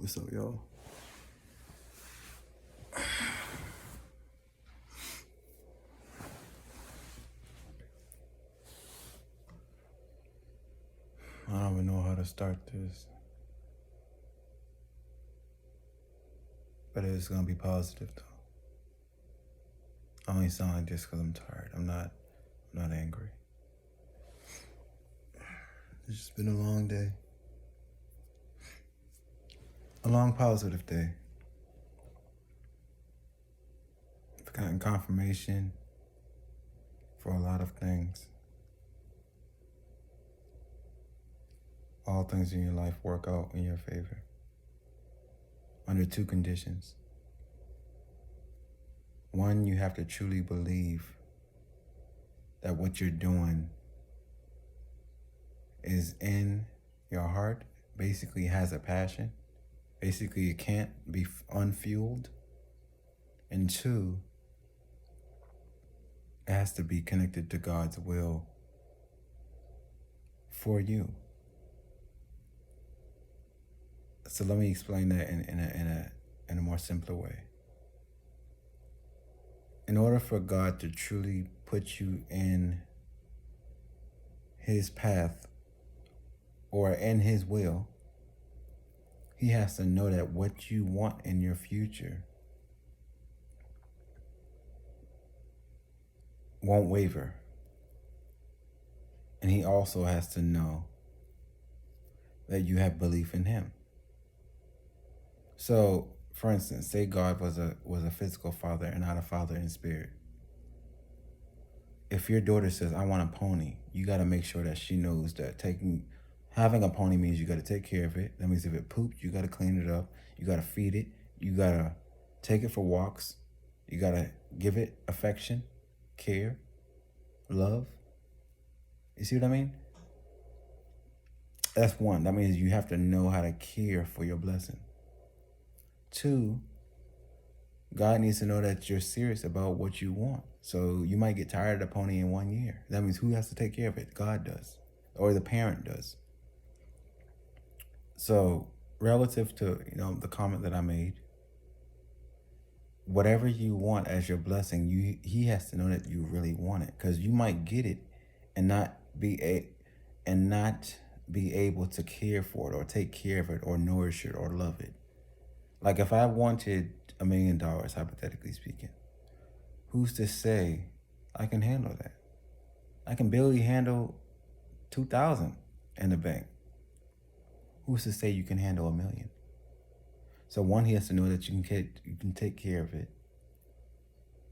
What's up, y'all? I don't even know how to start this, but it's gonna be positive though. I only sound like this because I'm tired. I'm not angry. It's just been a long day, a long positive day. I've gotten confirmation for a lot of things. All things in your life work out in your favor under two conditions. One, you have to truly believe that what you're doing is in your heart, basically has a passion. Basically, it can't be unfueled. And two, it has to be connected to God's will for you. So let me explain that in a more simpler way. In order for God to truly put you in His path or in His will, He has to know that what you want in your future won't waver. And He also has to know that you have belief in Him. So, for instance, say God was a physical father and not a father in spirit. If your daughter says, I want a pony, you got to make sure that she knows that having a pony means you got to take care of it. That means if it poops, you got to clean it up. You got to feed it. You got to take it for walks. You got to give it affection, care, love. You see what I mean? That's one. That means you have to know how to care for your blessing. Two, God needs to know that you're serious about what you want. So you might get tired of the pony in 1 year. That means who has to take care of it? God does, or the parent does. So relative to the comment that I made, whatever you want as your blessing, He has to know that you really want it, because you might get it and not be able to care for it or take care of it or nourish it or love it. Like if I wanted $1 million, hypothetically speaking, who's to say I can handle that? I can barely handle 2,000 in the bank. Who's to say you can handle 1 million? So one, He has to know that you can take care of it.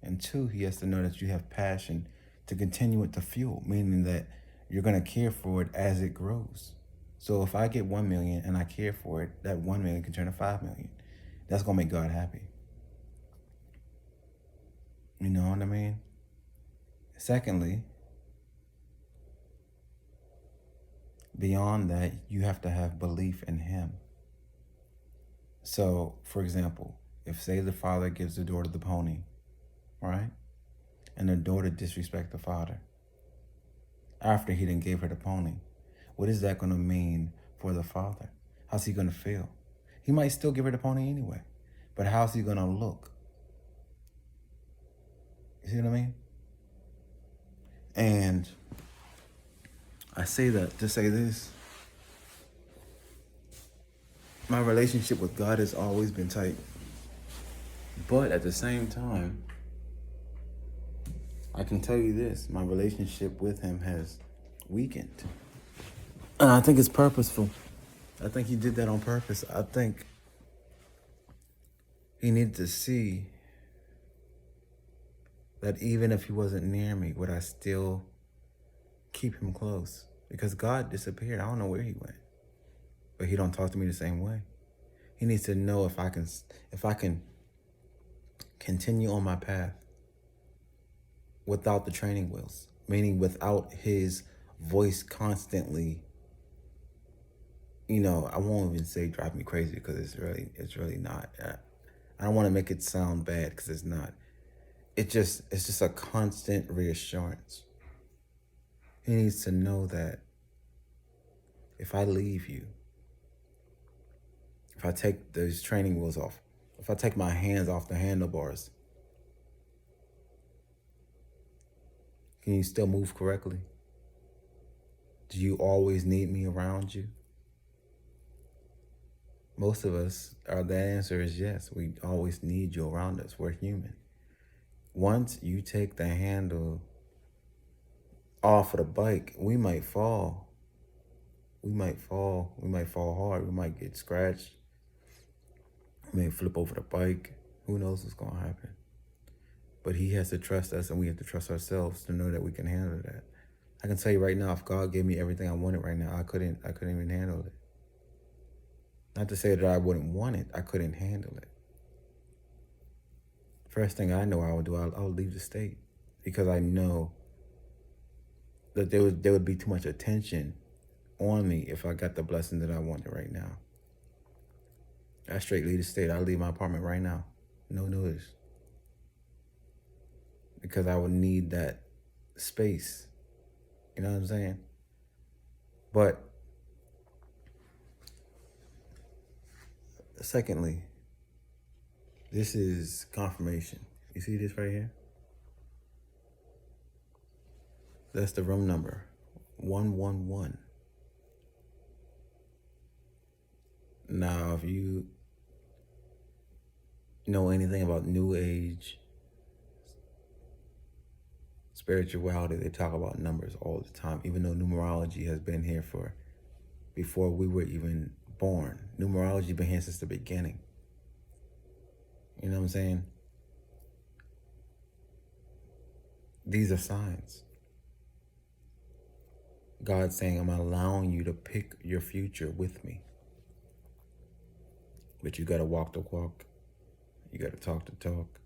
And two, He has to know that you have passion to continue it to fuel, meaning that you're going to care for it as it grows. So if I get 1 million and I care for it, that 1 million can turn to 5 million. That's going to make God happy. You know what I mean? Secondly, beyond that, you have to have belief in Him. So, for example, if say the father gives the daughter the pony, right? And the daughter disrespects the father after he done gave her the pony, what is that going to mean for the father? How's he going to feel? He might still give her the pony anyway, but how's he going to look? You see what I mean? And I say that to say this. My relationship with God has always been tight. But at the same time, I can tell you this, my relationship with Him has weakened. And I think it's purposeful. I think He did that on purpose. I think He needed to see that even if He wasn't near me, would I still keep Him close? Because God disappeared. I don't know where He went. But He don't talk to me the same way. He needs to know if I can continue on my path without the training wheels, meaning without His voice constantly, I won't even say drive me crazy, because it's really not. I don't want to make it sound bad, because it's not. It's just a constant reassurance. He needs to know that if I leave you, If I take those training wheels off, if I take my hands off the handlebars, can you still move correctly? Do you always need me around you? Most of us, the answer is yes. We always need you around us. We're human. Once you take the handle off of the bike, we might fall. We might fall. We might fall hard. We might get scratched. We may flip over the bike. Who knows what's going to happen? But he has to trust us, and we have to trust ourselves to know that we can handle that. I can tell you right now, if God gave me everything I wanted right now, I couldn't even handle it. Not to say that I wouldn't want it, I couldn't handle it. First thing I know I would do, I'll leave the state, because I know that there would be too much attention on me if I got the blessing that I wanted right now. I straight leave the state. I'll leave my apartment right now. No notice. Because I would need that space. You know what I'm saying? But secondly, this is confirmation. You see this right here? That's the room number, 111. Now, if you know anything about New Age, spirituality, they talk about numbers all the time, even though numerology has been here for before we were even born. Numerology been here since the beginning. You know what I'm saying? These are signs. God's saying, I'm allowing you to pick your future with me. But you got to walk the walk. You got to talk the talk.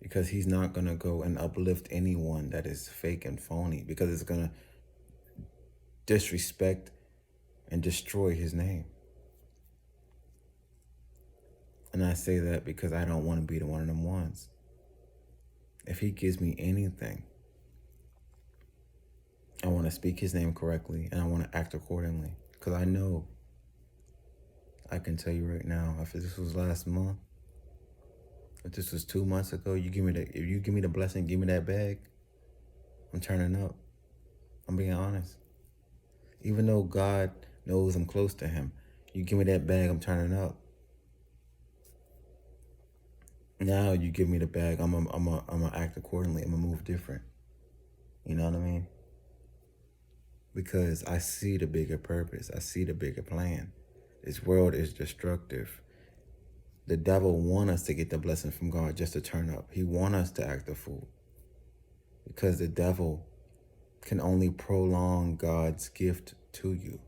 Because he's not going to go and uplift anyone that is fake and phony, because it's going to disrespect and destroy his name. And I say that because I don't want to be the one of them ones. If he gives me anything, I want to speak his name correctly, and I want to act accordingly. Because I know, I can tell you right now, if this was last month, if this was 2 months ago, if you give me the blessing, give me that bag, I'm turning up. I'm being honest. Even though God knows I'm close to him, you give me that bag, I'm turning up. Now you give me the bag, I'm gonna act accordingly. I'm gonna move different. You know what I mean? Because I see the bigger purpose. I see the bigger plan. This world is destructive. The devil wants us to get the blessing from God just to turn up. He wants us to act a fool. Because the devil can only prolong God's gift to you.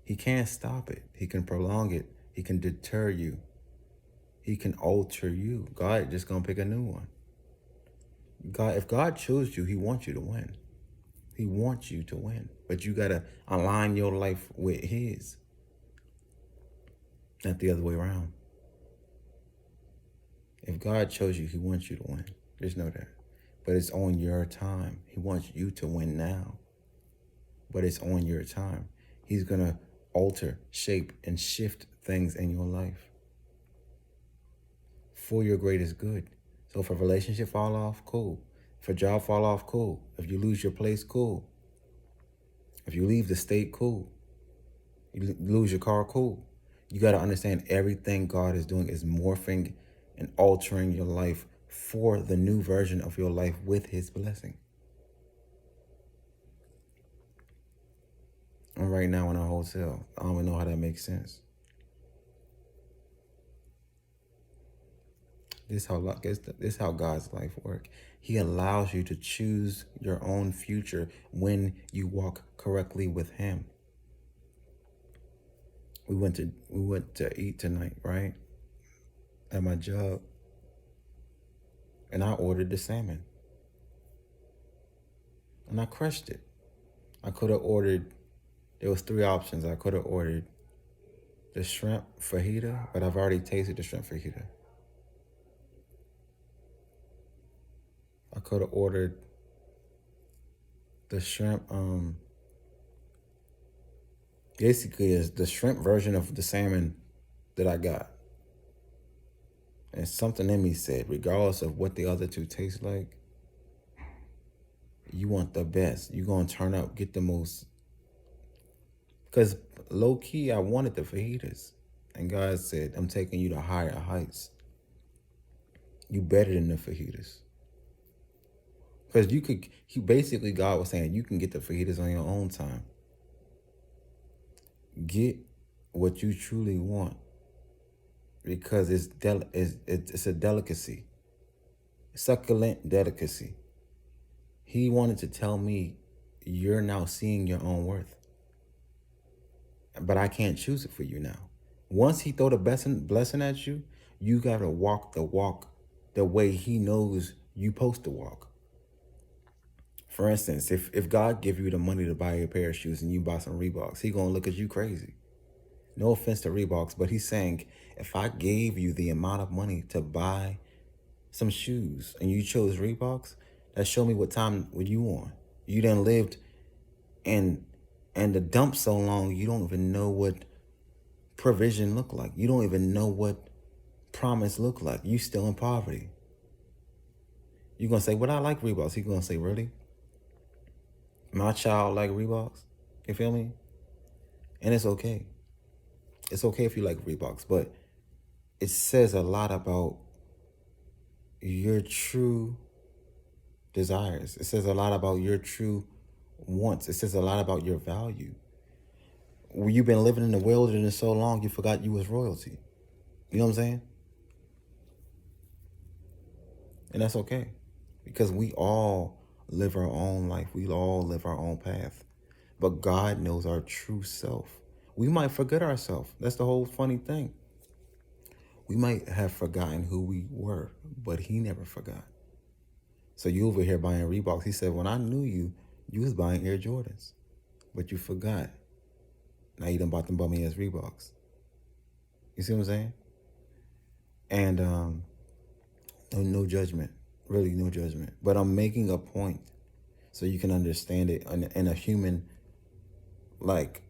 He can't stop it. He can prolong it. He can deter you. He can alter you. God just gonna pick a new one. If God chose you, he wants you to win. He wants you to win. But you gotta align your life with his. Not the other way around. If God chose you, he wants you to win. Just know that. But it's on your time. He wants you to win now. But it's on your time. He's gonna alter, shape, and shift things in your life for your greatest good. So if a relationship fall off, cool. If a job fall off, cool. If you lose your place, cool. If you leave the state, cool. You lose your car, cool. You got to understand, everything God is doing is morphing and altering your life for the new version of your life with his blessing. I'm right now in a hotel. I don't even know how that makes sense. This is how God's life works. He allows you to choose your own future when you walk correctly with him. We went to eat tonight, right? At my job. And I ordered the salmon. And I crushed it. I could have ordered, there was 3 options. I could have ordered the shrimp fajita, but I've already tasted the shrimp fajita. I could have ordered the shrimp, basically is the shrimp version of the salmon that I got. And something in me said, regardless of what the other two taste like, you want the best. You're going to turn up, get the most. Because low key, I wanted the fajitas. And God said, I'm taking you to higher heights. You better than the fajitas. Because basically, God was saying, you can get the fajitas on your own time. Get what you truly want. Because it's a delicacy. Succulent delicacy. He wanted to tell me, you're now seeing your own worth. But I can't choose it for you now. Once he throw the blessing at you, you got to walk the walk the way he knows you supposed to walk. For instance, if God give you the money to buy a pair of shoes and you buy some Reeboks, he going to look at you crazy. No offense to Reeboks, but he's saying, if I gave you the amount of money to buy some shoes and you chose Reeboks, that show me what time were you on. You done lived in the dump so long, you don't even know what provision look like. You don't even know what promise look like. You still in poverty. You're going to say, well, I like Reeboks. He's going to say, really? My child like Reeboks? You feel me? And it's okay. It's okay if you like Reeboks, but it says a lot about your true desires. It says a lot about your true wants. It says a lot about your value. You've been living in the wilderness so long, you forgot you was royalty. You know what I'm saying? And that's okay. Because we all live our own life. We all live our own path. But God knows our true self. We might forget ourselves. That's the whole funny thing. We might have forgotten who we were, but he never forgot. So you over here buying Reeboks. He said, when I knew you, you was buying Air Jordans. But you forgot. Now you done bought them bummy ass Reeboks. You see what I'm saying? And no judgment. Really, no judgment. But I'm making a point so you can understand it in a human, like,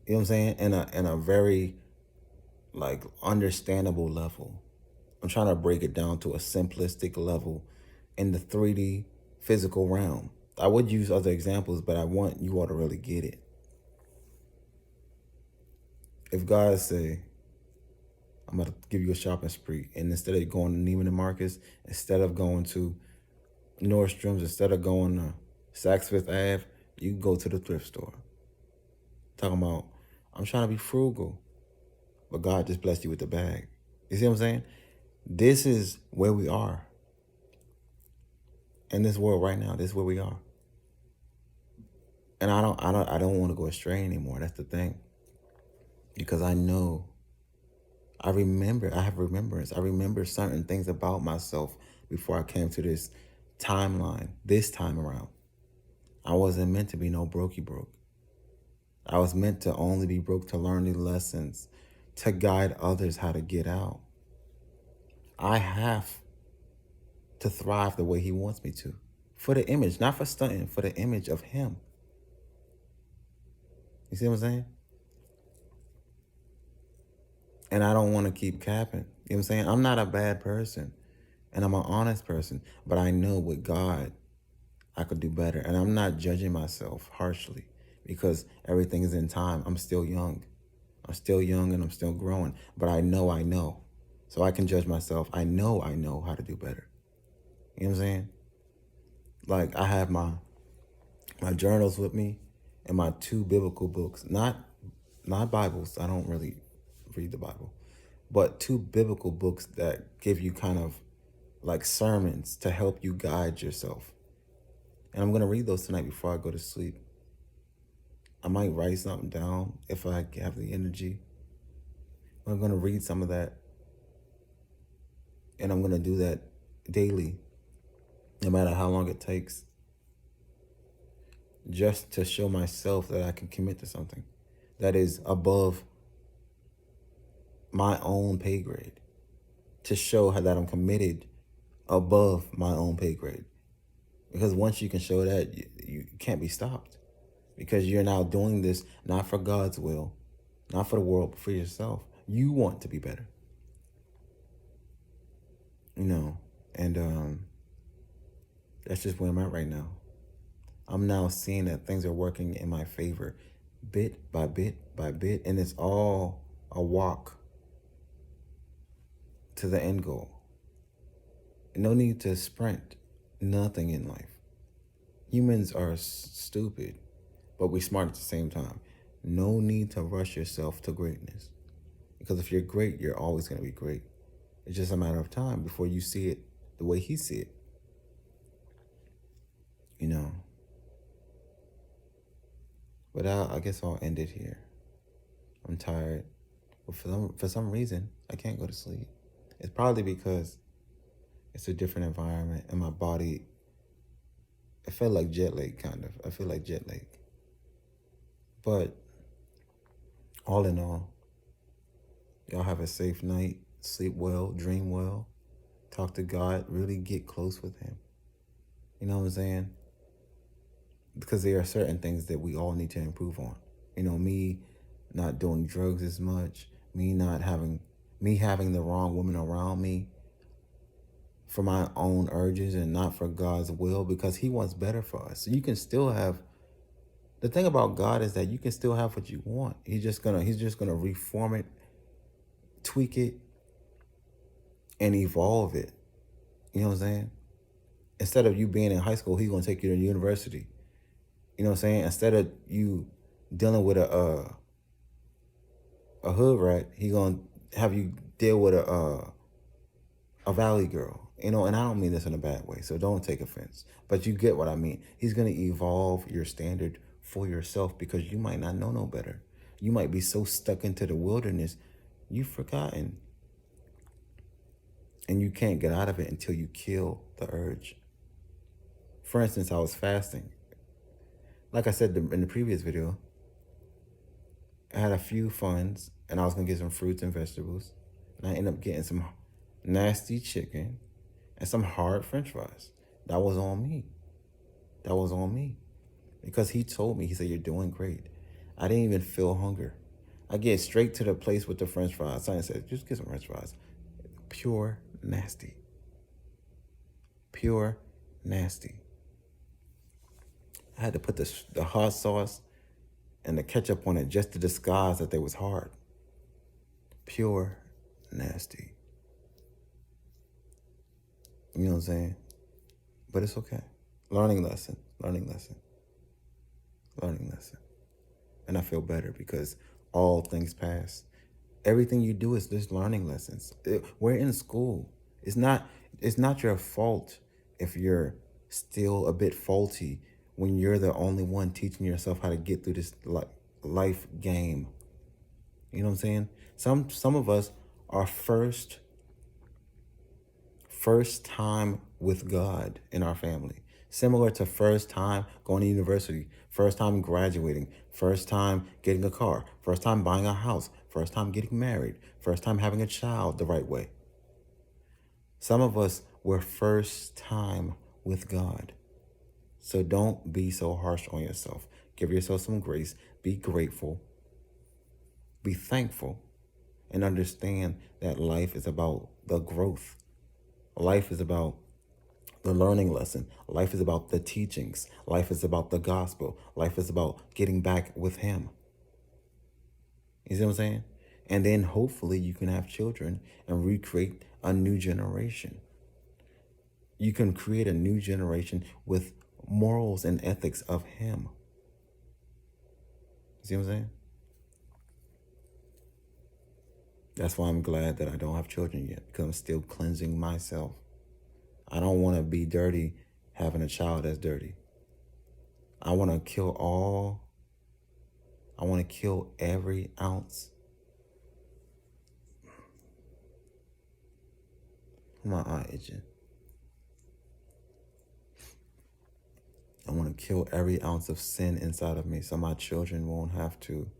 you know what I'm saying? In a very, like, understandable level. I'm trying to break it down to a simplistic level in the 3D physical realm. I would use other examples, but I want you all to really get it. If God say, I'm about to give you a shopping spree, and instead of going to Neiman Marcus, instead of going to Nordstrom's, instead of going to Saks Fifth Ave, you go to the thrift store. Talking about, I'm trying to be frugal, but God just blessed you with the bag. You see what I'm saying? This is where we are. In this world right now, this is where we are. And I don't want to go astray anymore. That's the thing. Because I know, I have remembrance. I remember certain things about myself before I came to this timeline, this time around. I wasn't meant to be no brokey broke. I was meant to only be broke to learn the lessons, to guide others how to get out. I have to thrive the way he wants me to. For the image, not for stunting, for the image of him. You see what I'm saying? And I don't want to keep capping. You know what I'm saying? I'm not a bad person. And I'm an honest person. But I know with God, I could do better. And I'm not judging myself harshly because everything is in time. I'm still young. I'm still young and I'm still growing. But I know. So I can judge myself. I know how to do better. You know what I'm saying? Like I have my journals with me and my 2 biblical books. Not Bibles. I don't really read the Bible. But 2 biblical books that give you kind of like sermons to help you guide yourself. And I'm going to read those tonight before I go to sleep. I might write something down if I have the energy. I'm going to read some of that. And I'm going to do that daily, no matter how long it takes, just to show myself that I can commit to something that is above my own pay grade, to show that I'm committed above my own pay grade. Because once you can show that, you can't be stopped. Because you're now doing this not for God's will, not for the world, but for yourself. You want to be better, you know, and that's just where I'm at right now. I'm now seeing that things are working in my favor, bit by bit by bit, and it's all a walk to the end goal. No need to sprint nothing in life. Humans are stupid, but we're smart at the same time. No need to rush yourself to greatness. Because if you're great, you're always going to be great. It's just a matter of time before you see it the way he see it. You know. But I guess I'll end it here. I'm tired. But for some reason, I can't go to sleep. It's probably because it's a different environment and my body, it felt like jet lag, kind of. I feel like jet lag. But all in all, y'all have a safe night, sleep well, dream well, talk to God, really get close with him. You know what I'm saying? Because there are certain things that we all need to improve on. You know, me not doing drugs as much, me having the wrong woman around me for my own urges and not for God's will, because he wants better for us. So you can still have, the thing about God is that you can still have what you want. He's just gonna reform it, tweak it, and evolve it. You know what I'm saying? Instead of you being in high school, he's gonna take you to university. You know what I'm saying? Instead of you dealing with a hood rat, he gonna have you deal with a valley girl. You know, and I don't mean this in a bad way, so don't take offense. But you get what I mean. He's gonna evolve your standard for yourself because you might not know no better. You might be so stuck into the wilderness, you've forgotten. And you can't get out of it until you kill the urge. For instance, I was fasting. Like I said in the previous video, I had a few funds and I was gonna get some fruits and vegetables. And I ended up getting some nasty chicken and some hard French fries. That was on me. That was on me. Because he told me, he said, you're doing great. I didn't even feel hunger. I get straight to the place with the French fries. Someone said, just get some French fries. Pure nasty. Pure nasty. I had to put the hot sauce and the ketchup on it just to disguise that they was hard. Pure nasty. You know what I'm saying? But it's okay. Learning lesson. And I feel better because all things pass. Everything you do is just learning lessons. We're in school. It's not your fault if you're still a bit faulty when you're the only one teaching yourself how to get through this life game. You know what I'm saying? Some of us are first time with God in our family. Similar to first time going to university, first time graduating, first time getting a car, first time buying a house, first time getting married, first time having a child the right way. Some of us were first time with God. So don't be so harsh on yourself. Give yourself some grace. Be grateful. Be thankful. And understand that life is about the growth. Life is about the learning lesson. Life is about the teachings. Life is about the gospel. Life is about getting back with him. You see what I'm saying? And then hopefully you can have children and recreate a new generation. You can create a new generation with morals and ethics of him. You see what I'm saying? That's why I'm glad that I don't have children yet, because I'm still cleansing myself. I don't want to be dirty having a child that's dirty. I want to kill every ounce. My eye itching. I want to kill every ounce of sin inside of me so my children won't have to.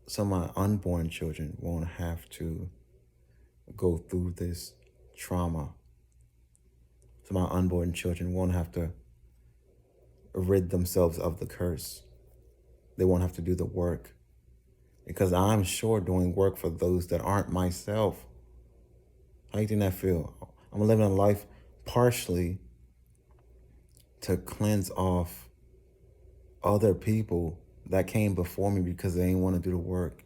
So my unborn children won't have to go through this trauma. So my unborn children won't have to rid themselves of the curse. They won't have to do the work. because I'm sure doing work for those that aren't myself. How do you think that feel? I'm living a life partially to cleanse off other people that came before me because they didn't want to do the work.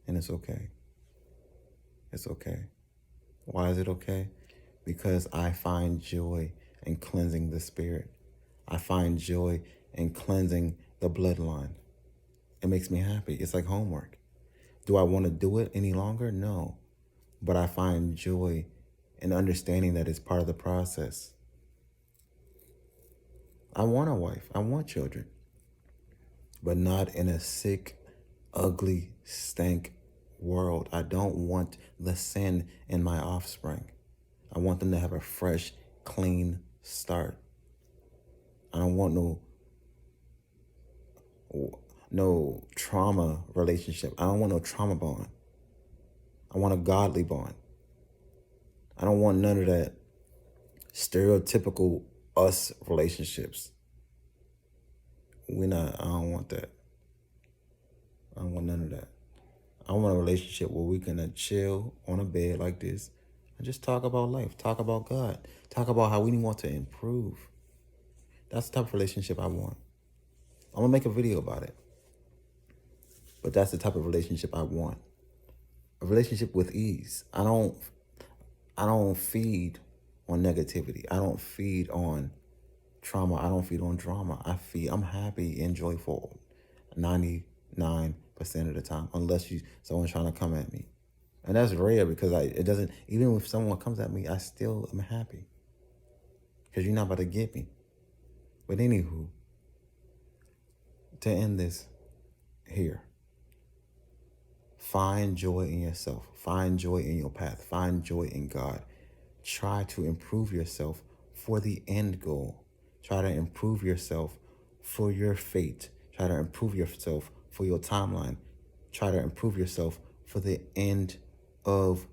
And it's okay. It's okay. Why is it okay? Because I find joy in cleansing the spirit. I find joy in cleansing the bloodline. It makes me happy. It's like homework. Do I want to do it any longer? No. But I find joy in understanding that it's part of the process. I want a wife. I want children. But not in a sick, ugly, stank world. I don't want the sin in my offspring. I want them to have a fresh, clean start. I don't want no trauma relationship. I don't want no trauma bond. I want a godly bond. I don't want none of that stereotypical us relationships. I don't want that. I don't want none of that. I want a relationship where we can chill on a bed like this and just talk about life, talk about God, talk about how we want to improve. That's the type of relationship I want. I'm gonna make a video about it. But that's the type of relationship I want. A relationship with ease. I don't feed on negativity. I don't feed on trauma. I don't feed on drama. I'm happy and joyful 99% of the time, unless someone's trying to come at me. And that's rare because even if someone comes at me, I still am happy. Because you're not about to get me. But anywho, to end this here, find joy in yourself. Find joy in your path. Find joy in God. Try to improve yourself for the end goal. Try to improve yourself for your fate. Try to improve yourself for your timeline. Try to improve yourself for the end of